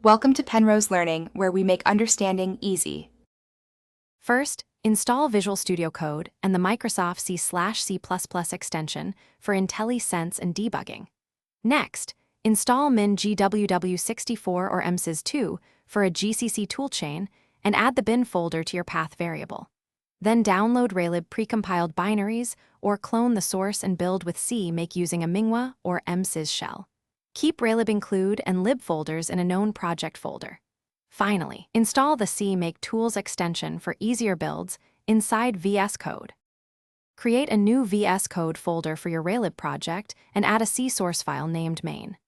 Welcome to Penrose Learning, where we make understanding easy. First, install Visual Studio Code and the Microsoft C/C++ extension for IntelliSense and debugging. Next, install min-gww64 or msys2 for a GCC toolchain and add the bin folder to your path variable. Then download Raylib precompiled binaries or clone the source and build with CMake using a Mingwa or msys shell. Keep Raylib include and lib folders in a known project folder. Finally, install the CMake tools extension for easier builds inside VSCode. Create a new VSCode folder for your Raylib project and add a C source file named main.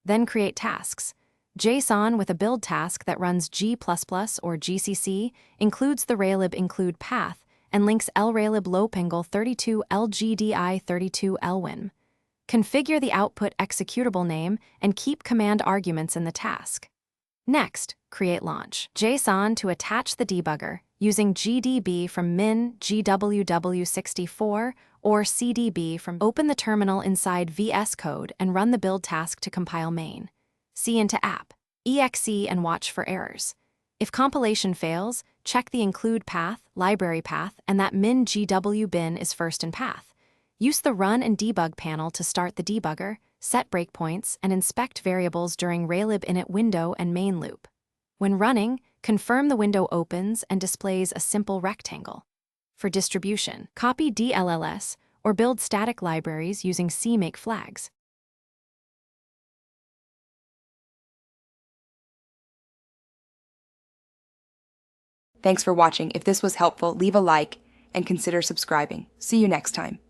Then create tasks. JSON with a build task that runs G++ or GCC includes the Raylib include path and links lraylib lopingle 32 lgdi 32 lwin. Configure the output executable name and keep command arguments in the task. Next, create launch JSON to attach the debugger using GDB from min-gww64 or CDB from open the terminal inside VSCode and run the build task to compile main. C into app, exe and watch for errors. If compilation fails, check the include path, library path, and that min-gw bin is first in path. Use the Run and Debug panel to start the debugger, set breakpoints, and inspect variables during Raylib init window and main loop. When running, confirm the window opens and displays a simple rectangle. For distribution, copy DLLS or build static libraries using CMake flags. Thanks for watching. If this was helpful, leave a like and consider subscribing. See you next time.